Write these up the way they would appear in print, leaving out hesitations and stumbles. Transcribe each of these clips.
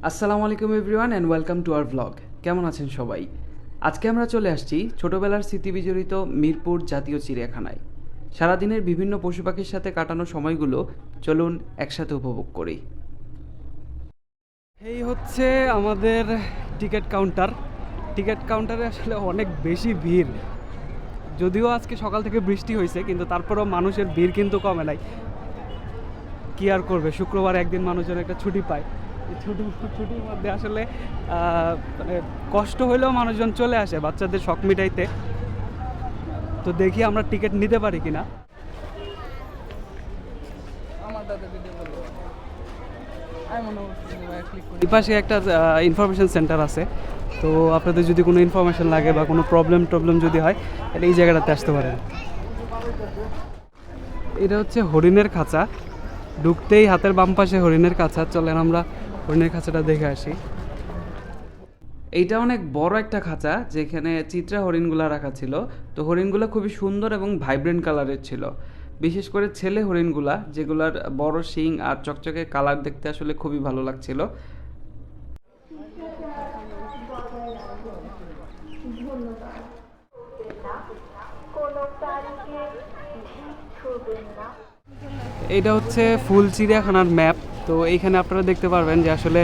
আসসালামু আলাইকুম everyone and welcome to our vlog. কেমন আছেন সবাই? আজকে আমরা চলে আসছি ছোটোবেলার স্মৃতি বিজড়িত মিরপুর জাতীয় চিড়িয়াখানায়। সারাদিনের বিভিন্ন পশু পাখির সাথে কাটানো সময়গুলো চলুন একসাথে উপভোগ করি। এই হচ্ছে আমাদের টিকিট কাউন্টার। টিকিট কাউন্টারে আসলে অনেক বেশি ভিড়, যদিও আজকে সকাল থেকে বৃষ্টি হয়েছে, কিন্তু তারপরেও মানুষের ভিড় কিন্তু কমে নাই। কি আর করবে, শুক্রবার একদিন মানুষজন একটা ছুটি পায়। এই ছুটির মধ্যে আসলে মানে কষ্ট হলেও মানুষজন চলে আসে বাচ্চাদের শখ মিটাইতে। তো দেখি আমরা টিকিট নিতে পারি কিনা। এই পাশে একটা ইনফরমেশন সেন্টার আছে, তো আপনাদের যদি কোনো ইনফরমেশন লাগে বা কোনো প্রবলেম যদি হয় তাহলে এই জায়গাটাতে আসতে পারেন। এটা হচ্ছে হরিণের খাঁচা। ঢুকতেই হাতের বাম পাশে হরিণের খাঁচা। চলেন আমরা হরিণের খাঁচাটা দেখে আসি। এইটা অনেক বড় একটা খাঁচা, যেখানে চিত্রা হরিণগুলা রাখা ছিল। তো হরিণগুলো খুবই সুন্দর এবং ভাইব্রেন্ট কালারের ছিল। বিশেষ করে ছেলে হরিণগুলা, যেগুলার বড় শিং আর চকচকে কালার দেখতে আসলে খুবই ভালো লাগছিল। এটা হচ্ছে ফুল চিড়িয়াখানার ম্যাপ। তো এইখানে আপনারা দেখতে পারবেন যে আসলে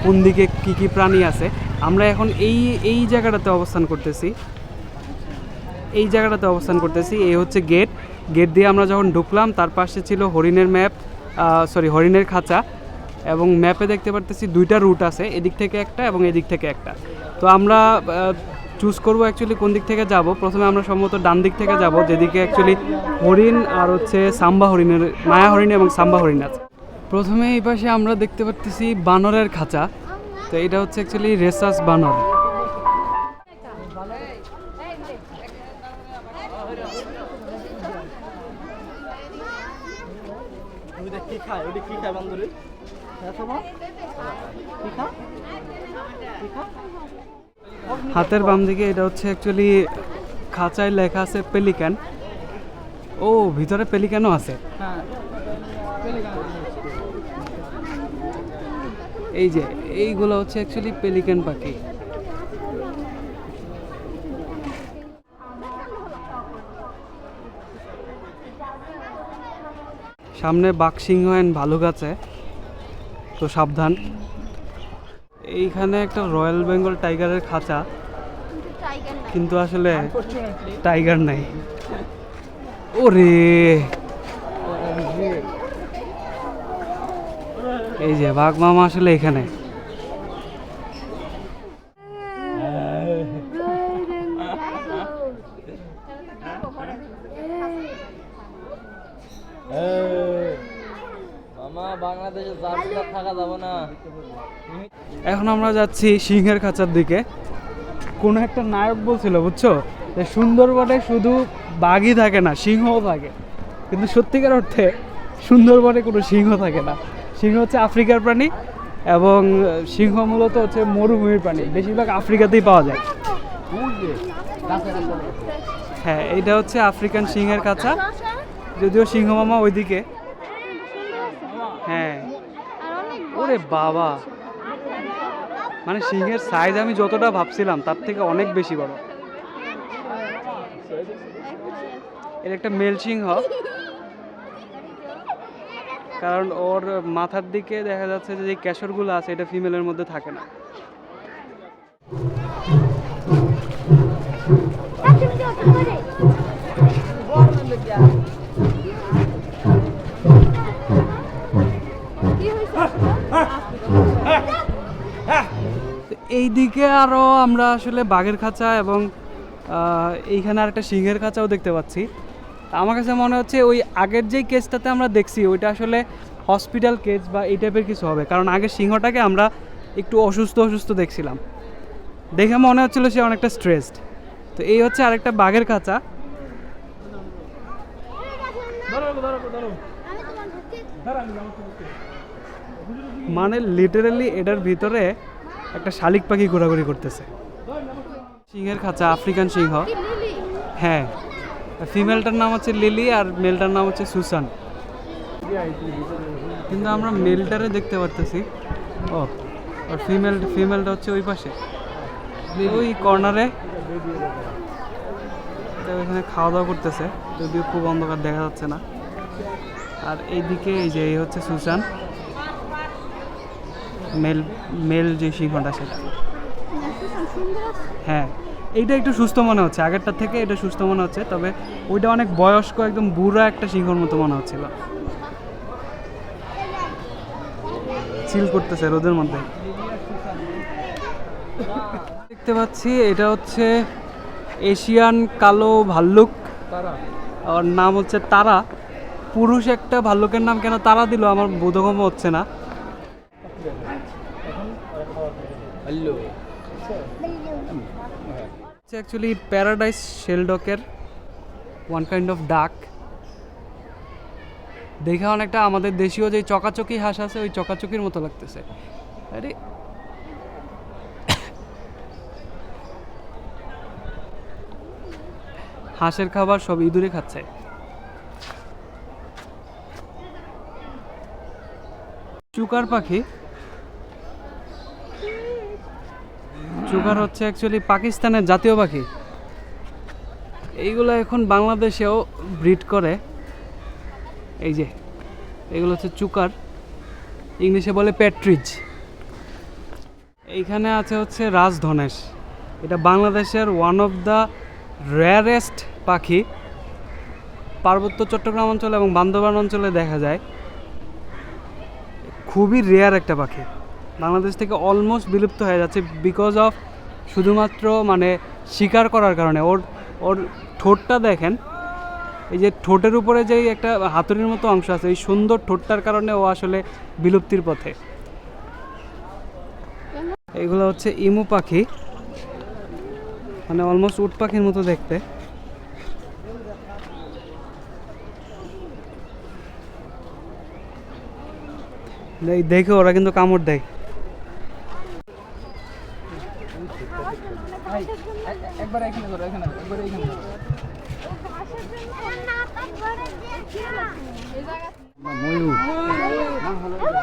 কোন দিকে কি কি প্রাণী আছে। আমরা এখন এই জায়গাটাতে অবস্থান করতেছি। এই হচ্ছে গেট দিয়ে আমরা যখন ঢুকলাম তার পাশে ছিল হরিণের হরিণের খাঁচা। এবং ম্যাপে দেখতে পারতেছি দুইটা রুট আছে, এদিক থেকে একটা এবং এদিক থেকে একটা। তো আমরা চুজ করবো অ্যাকচুয়ালি কোন দিক থেকে যাব। প্রথমে আমরা সম্ভবত ডান দিক থেকে যাব, যেদিকে অ্যাকচুয়ালি হরিণ আর হচ্ছে মায়া হরিণ এবং সাম্বা হরিণ আছে। প্রথমে এই পাশে আমরা দেখতে পারতেছি বানরের খাঁচা। তো এটা হচ্ছে অ্যাকচুয়ালি রেসাস বানর। হাতের বাম দিকে এটা হচ্ছে অ্যাকচুয়ালি খাঁচায় লেখা আছে পেলিক্যান। ও, ভিতরে পেলিক্যানও আছে। এই যে এইগুলো হচ্ছে অ্যাকচুয়ালি পেলিক্যান পাখি। সামনে বাঘ, সিংহ এন্ড ভালুক আছে, তো সাবধান। এইখানে একটা রয়্যাল বেঙ্গল টাইগারের খাঁচা, কিন্তু আসলে টাইগার নাই। ওরে, এই যে বাঘ মামা আসলে এখানে। এখন আমরা যাচ্ছি সিংহের খাঁচার দিকে। কোনো একটা নায়ক বলছিল, বুঝছো, যে সুন্দরবনে শুধু বাঘই থাকে না, সিংহও থাকে। কিন্তু সত্যিকার অর্থে সুন্দরবনে কোনো সিংহ থাকে না। সিংহ হচ্ছে আফ্রিকার প্রাণী, এবং সিংহ মূলত হচ্ছে মরুভূমির প্রাণী, বেশিরভাগ আফ্রিকাতেই পাওয়া যায়। হ্যাঁ, এটা হচ্ছে আফ্রিকান সিংহের খাঁচা, যদিও সিংহ মামা ওইদিকে। হ্যাঁ, ওরে বাবা, মানে সিংহের সাইজ আমি যতটা ভাবছিলাম তার থেকে অনেক বেশি বড়। এর একটা মেল সিংহ, কারণ ওর মাথার দিকে দেখা যাচ্ছে যে কেশরগুলো আছে, এটা ফিমেলের মধ্যে থাকে না। এইদিকে আরও আমরা আসলে বাঘের খাঁচা এবং এইখানে আরেকটা সিংহের খাঁচাও দেখতে পাচ্ছি। আমার কাছে মনে হচ্ছে ওই আগের যেই কেসটাতে আমরা দেখছি ওইটা আসলে হসপিটাল কেস বা এই টাইপের কিছু হবে, কারণ আগের সিংহটাকে আমরা একটু অসুস্থ দেখছিলাম, দেখে মনে হচ্ছিল সে অনেকটা স্ট্রেসড। তো এই হচ্ছে আরেকটা বাঘের খাঁচা। মানে লিটারালি এটার ভিতরে একটা শালিক পাখি ঘোরাঘুরি করতেছে। সিংহের খাঁচা, আফ্রিকান সিংহ। হ্যাঁ, ফিমেলটার নাম হচ্ছে লিলি আর মেলটার নাম হচ্ছে সুসান। কিন্তু আমরা মেলটারে দেখতে পারতেছি। ও, আর ফিমেলটা হচ্ছে ওই পাশে, ওই কর্নারে। তো এখানে খাওয়া দাওয়া করতেছে, যদিও খুব অন্ধকার দেখা যাচ্ছে না। আর এইদিকে এই যে এই হচ্ছে সুসান, মেল যে সিংহটা সেটা। হ্যাঁ, এইটা একটু সুস্থ মনে হচ্ছে, আগেরটার থেকে এটা সুস্থ মনে হচ্ছে। তবে ওইটা অনেক বয়স্ক, একদম বুড়া একটা সিংহর মতো মনে হচ্ছিল। চিল করতেছে রোদের মধ্যে। দেখতে পাচ্ছি এটা হচ্ছে এশিয়ান কালো ভাল্লুক, ওর নাম হচ্ছে তারা। পুরুষ একটা ভাল্লুকের নাম কেন তারা দিল আমার বোধগম্য হচ্ছে না। অ্যাকচুয়ালি প্যারাডাইস শেলডকের ওয়ান কাইন্ড অফ ডাক। দেখে অনেকটা আমাদের দেশীয় যে চকাচকি হাঁস আছে ওই চকাচকির মতো লাগতেছে। আরে হাঁসের খাবার সব ইঁদুরে খাচ্ছে। চুকার পাখি, চুকার হচ্ছে অ্যাকচুয়ালি পাকিস্তানের জাতীয় পাখি। এইগুলো এখন বাংলাদেশেও ব্রিড করে। এই যে এগুলো হচ্ছে চুকার, ইংলিশে বলে প্যাট্রিজ। এইখানে আছে হচ্ছে রাজধনেশ, এটা বাংলাদেশের ওয়ান অফ দ্য রেয়ারেস্ট পাখি। পার্বত্য চট্টগ্রাম অঞ্চলে এবং বান্দরবান অঞ্চলে দেখা যায়, খুবই রেয়ার একটা পাখি। বাংলাদেশ থেকে অলমোস্ট বিলুপ্ত হয়ে যাচ্ছে বিকজ অফ শুধুমাত্র মানে শিকার করার কারণে। ওর ঠোঁটটা দেখেন, এই যে ঠোঁটের উপরে যেই একটা হাতুড়ির মতো অংশ আছে, এই সুন্দর ঠোঁটটার কারণে ও আসলে বিলুপ্তির পথে। এগুলো হচ্ছে ইমু পাখি, মানে অলমোস্ট উট পাখির মতো দেখতে। দেখে ওরা কিন্তু কামড় দেয়।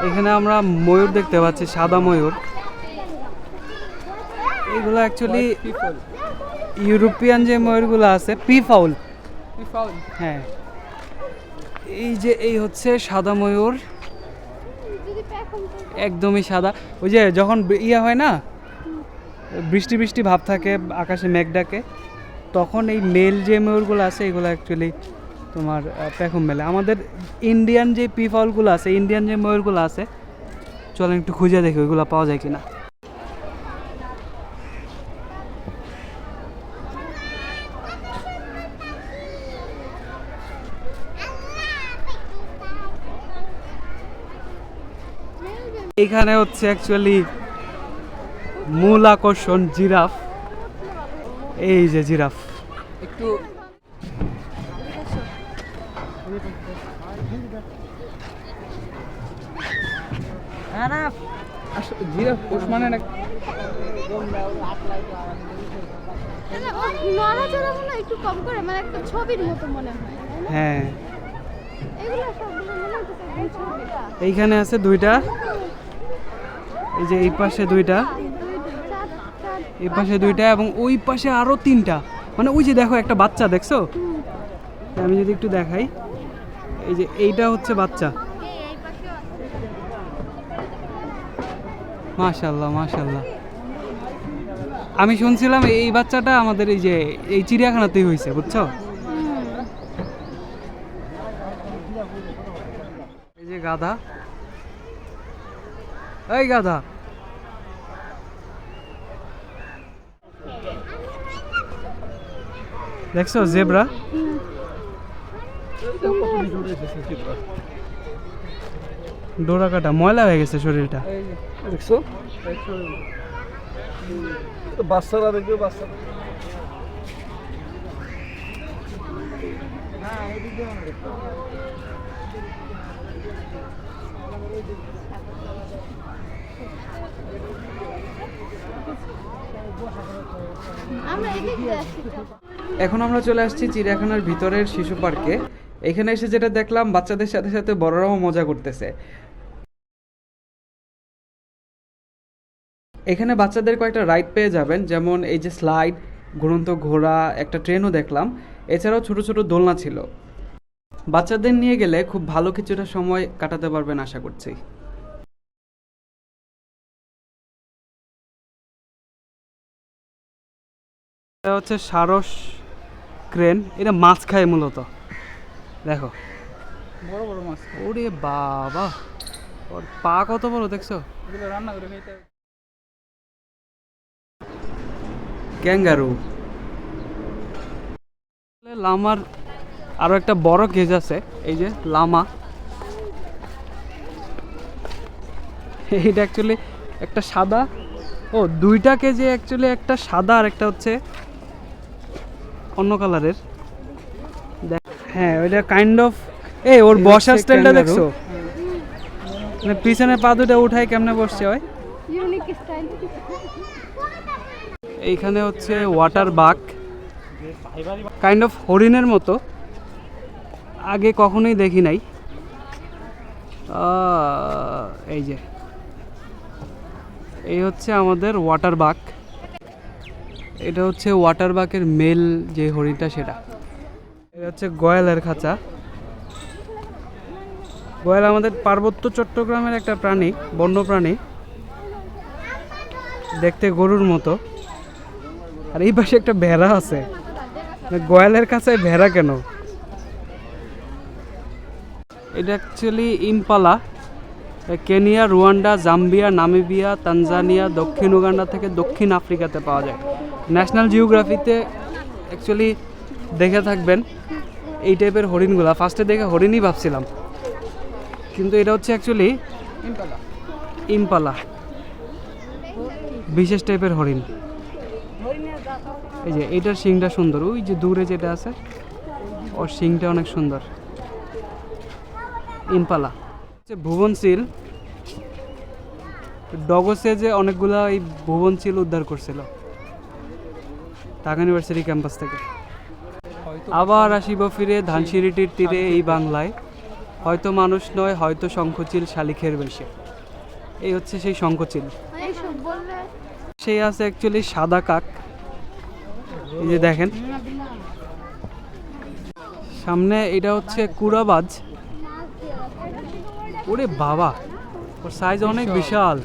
এখানে আমরা ময়ূর দেখতে পাচ্ছি, সাদা ময়ূর। এগুলো অ্যাকচুয়ালি ইউরোপিয়ান যে ময়ূরগুলো আছে, পিফাউল। হ্যাঁ, এই যে এই হচ্ছে সাদা ময়ূর, একদমই সাদা। ওই যে যখন ইয়ে হয় না, বৃষ্টি বৃষ্টি ভাব থাকে, আকাশে মেঘ ডাকে, তখন এই মেল যে ময়ূরগুলো আছে এগুলো অ্যাকচুয়ালি তোমার পেখম মেলে। আমাদের ইন্ডিয়ান যে পিফাউলগুলো আছে, ইন্ডিয়ান যে ময়ূরগুলো আছে, চলেন একটু খুঁজে দেখি ওইগুলো পাওয়া যায় কিনা। এখানে হচ্ছে অ্যাকচুয়ালি মূল আকর্ষণ জিরাফ। এই যে জিরাফ, একটু জিরাফ ওসমানের একটু কম করে, মানে একটা ছবির মতো মনে হয়। হ্যাঁ, এইখানে আছে দুইটা, এই যে এই পাশে দুইটা, এই পাশে দুইটা এবং ওই পাশে আরো তিনটা। মানে ওই যে দেখো একটা বাচ্চা, দেখছো? আমি যদি একটু দেখাই, এই যে এইটা হচ্ছে বাচ্চা। মাশাআল্লাহ মাশাআল্লাহ। আমি শুনছিলাম এই বাচ্চাটা আমাদের এই যে এই চিড়িয়াখানাতেই হয়েছে, বুঝছো? এই যে গাধা, এই গাধা, দেখছো জেব্রা? ডোরা কাটা, ময়লা হয়ে গেছে শরীরটা, দেখছো? বাচ্চারা দেখবে, বাচ্চা এখন আমরা চলে আসছি চিড়িয়াখানার ভিতরের শিশু পার্কে। এখানে এসে যেটা দেখলাম, বাচ্চাদের সাথে সাথে বড়রাও মজা করতেছে। এখানে বাচ্চাদের কয়েকটা রাইড পেয়ে যাবেন, যেমন এই যে স্লাইড, ঘুরন্ত ঘোড়া, একটা ট্রেনও দেখলাম। এছাড়াও ছোট ছোট দোলনা ছিল। বাচ্চাদের নিয়ে গেলে খুব ভালো কিছুটা সময় কাটাতে পারবেন আশা করছি। এটা হচ্ছে সারস ক্রেন, এটা মাছ খায় মূলত। দেখো বড় বড় মাছ ওরে বাবা, ওর পা কত বড় দেখছো। এগুলো রান্না করে খেতে ক্যাঙ্গারু। লামার আরো একটা বড় কেজ আছে, এই যে লামা। এইটা অ্যাকচুয়ালি একটা সাদা, ও দুইটা কেজি অ্যাকচুয়ালি, একটা সাদা আর একটা হচ্ছে অন্য কালারের। হ্যাঁ ওইটা কাইন্ড অফ, এই ওর বসার স্টাইলটা দেখছো, মানে পিছনে পা দুটা উঠাই কেমনে বসছে হয়। Unique style. এইখানে হচ্ছে ওয়াটার বাক, কাইন্ড অফ হরিণের মতো, আগে কখনোই দেখি নাই। এই যে এই হচ্ছে আমাদের ওয়াটার বাক। এটা হচ্ছে ওয়াটার বাকের মেল যে হরিণটা সেটা। এটা হচ্ছে গয়ালের খাঁচা। গয়াল আমাদের পার্বত্য চট্টগ্রামের একটা প্রাণী, বন্য প্রাণী, দেখতে গরুর মতো। আর এই পাশে একটা ভেড়া আছে, গয়ালের কাছে ভেড়া কেন? এটা actually impala. Kenya, Rwanda, Zambia, Namibia, Tanzania, দক্ষিণ উগান্ডা থেকে দক্ষিণ আফ্রিকাতে পাওয়া যায়। ন্যাশনাল জিওগ্রাফিতে অ্যাকচুয়ালি দেখে থাকবেন এই টাইপের হরিণগুলা। ফার্স্টে দেখে হরিণই ভাবছিলাম, কিন্তু এটা হচ্ছে অ্যাকচুয়ালি ইম্পালা, বিশেষ টাইপের হরিণ। এই যে এইটার শিংটা সুন্দর, ওই যে দূরে যেটা আছে ওর শিংটা অনেক সুন্দর। ইম্পালা হচ্ছে ভুবনশীল। ডগসে যে অনেকগুলা এই ভুবনশীল উদ্ধার করছিল ঢাকা ইউনিভার্সিটি ক্যাম্পাস থেকে। আবার আসিব ফিরে ধানসিঁড়িটির তীরে এই বাংলায়, হয়তো মানুষ নয় হয়তো শঙ্খচিল শালিখের বেশে। এই হচ্ছে সেই শঙ্খচিল। এইসব বললে সেই আছে অ্যাকচুয়ালি সাদা কাক, এই যে দেখেন সামনে। এটা হচ্ছে কুড়াবাজ। ওরে বাবা, ওর সাইজ অনেক বিশাল।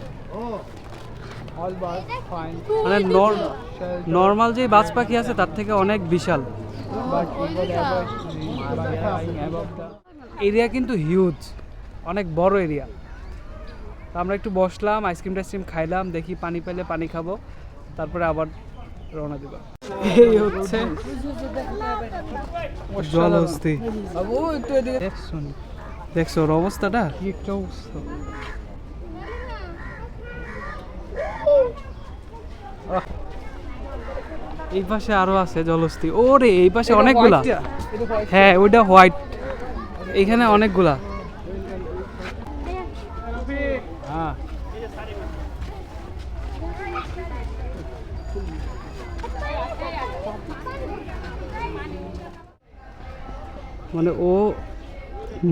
অল বার্ড ফাইন মানে নর্মাল যে বাজ পাখি আছে তার থেকে অনেক বিশাল। But people about the area কিন্তু হিউজ, অনেক বড় এরিয়া। আমরা একটু বসলাম, আইসক্রিম টাইসক্রিম খাইলাম, দেখি পানি পেলে পানি খাবো, তারপরে আবার রওনা দেব। এই হচ্ছে জলহস্তি। বাবু একটু এদিকে দেখুন দেখছো ওর অবস্থাটা কি একটা অবস্থা। এই পাশে আরো আছে জলহস্তি। ওরে এই পাশে অনেকগুলা। হ্যাঁ ওইটা হোয়াইট, এইখানে অনেকগুলা। হ্যাঁ মানে ও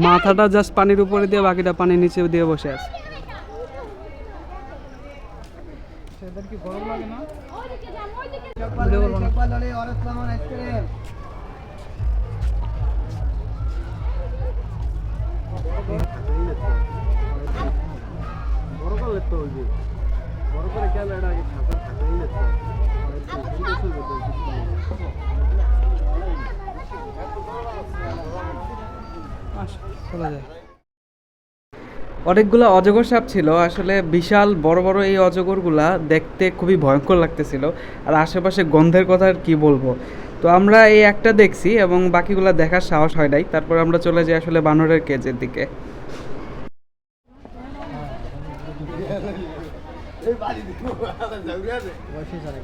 মাথাটা জাস্ট পানির উপরে দিয়ে, বাকিটা পানির নিচে দিয়ে বসে আছে। সেটার কি গরম লাগে না? বড় করে দেখতে হইবে, বড় করে ক্যামেরাটা আগে খাতা খাতাই দেখতে চলে যায়। অনেকগুলো অজগর সাপ ছিল, আসলে বিশাল বড় বড়। এই অজগরগুলা দেখতে খুবই ভয়ঙ্কর লাগতেছিল, আর আশেপাশে গন্ধের কথা আর কি বলবো। তো আমরা এই একটা দেখছি এবং বাকিগুলা দেখার সাহস হয় নাই। তারপর আমরা চলে যাই আসলে বানরের কেজের দিকে।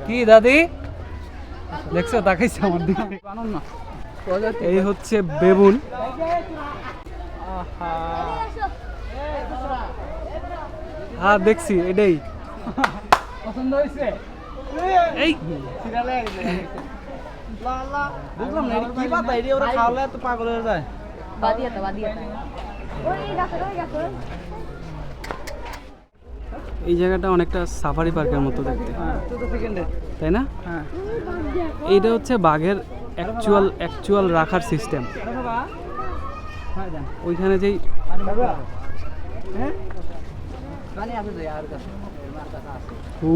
কি দাদি দেখছো, তাকাইছে আমার দিকে। বানর না এই হচ্ছে বেবুন। আহা হ্যাঁ দেখছি, এটাই পছন্দ হয়েছে। এই সিরিয়ালে বুঝলাম না এটা কি পাতা, এটা ওরা খাওয়ালে এত পাগল হয়ে যায়। ওই গাছের ওই গাছের এই জায়গাটা অনেকটা সাফারি পার্কের মতো দেখতে, তাই না? হ্যাঁ এইটা হচ্ছে বাঘের অ্যাকচুয়াল রাখার সিস্টেম। ওইখানে যেই উ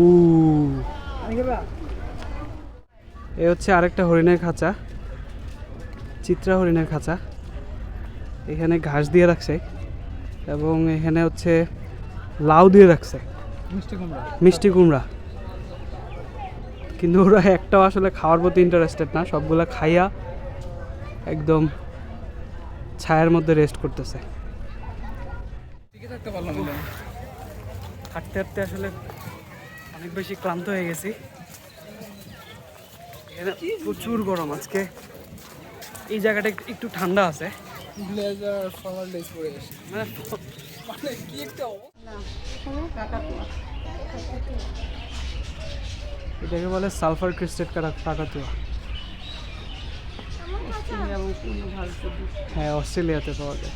এ হচ্ছে আরেকটা হরিণের খাঁচা, চিত্রা হরিণের খাঁচা। এখানে ঘাস দিয়ে রাখছে এবং এখানে হচ্ছে লাউ দিয়ে রাখছে, মিষ্টি কুমড়া। কিন্তু ওরা একটাও আসলে খাওয়ার প্রতি ইন্টারেস্টেড না, সবগুলা খাইয়া একদম ছায়ার মধ্যে রেস্ট করতেছে। হাঁটতে হাঁটতে আসলে অনেক বেশি ক্লান্ত হয়ে গেছি। এখানে প্রচুর গরম আজকে। এই জায়গাটা একটু ঠান্ডা আছে, মানে কি একটা এটাকে বলে সালফার ক্রিস্টেড কাকাতুয়া। হ্যাঁ, অস্ট্রেলিয়াতে পাওয়া যায়।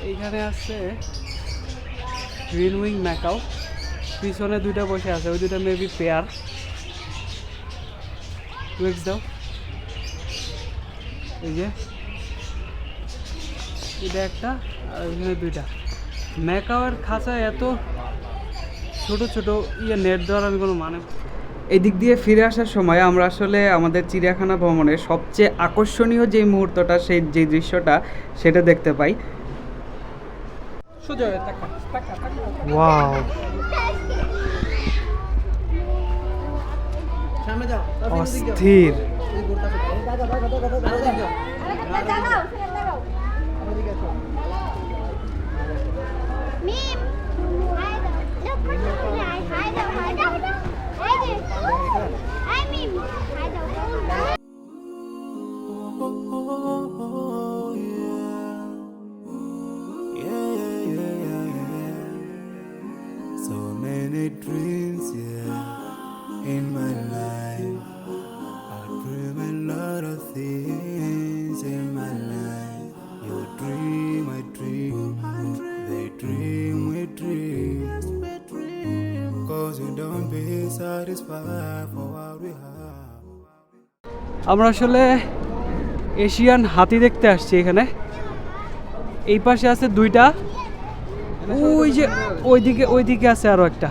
এইখানে আছে গ্রিন উইং ম্যাকাও, পিছনে দুইটা বসে আছে, ওই দুইটা মেবি পেয়ার। টুইক্স দাও, এই যে এটা একটা আর ওইখানে দুইটা। ম্যাকাওয়ের খাঁচা এত ছোট ছোট নেট দেওয়ার আমি কোনো মানে। এদিক দিয়ে ফিরে আসার সময় আমরা আসলে আমাদের চিড়িয়াখানা ভ্রমণের সবচেয়ে আকর্ষণীয় যে মুহূর্তটা, সেই যে দৃশ্যটা, সেটা দেখতে পাই। ওয়াও, অস্থির। মিম হাই দাও, হাই দাও, হাই দাও, হাই দে, হাই মিম হাই দাও। So many dreams, yeah, in my life. I dream a lot of things in my life. You dream, I dream. They dream, we dream. Cause you don't be satisfied for what we have. আমরা আসলে Asian হাতি দেখতে আসছি এখানে। এই পাশে আছে দুইটা, ওই যে ওইদিকে আছে আরো একটা।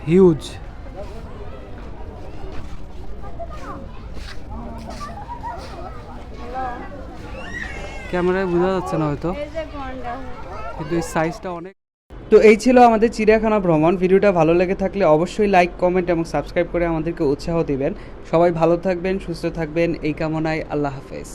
হিউজ। ক্যামেরায় বোঝা যাচ্ছে না হয়তো, কিন্তু এই সাইজটা অনেক। তো এই ছিল আমাদের চিড়িয়াখানা ভ্রমণ। ভিডিওটা ভালো লেগে থাকলে অবশ্যই লাইক, কমেন্ট এবং সাবস্ক্রাইব করে আমাদেরকে উৎসাহ দিবেন। সবাই ভালো থাকবেন, সুস্থ থাকবেন, এই কামনায় আল্লাহ হাফেজ।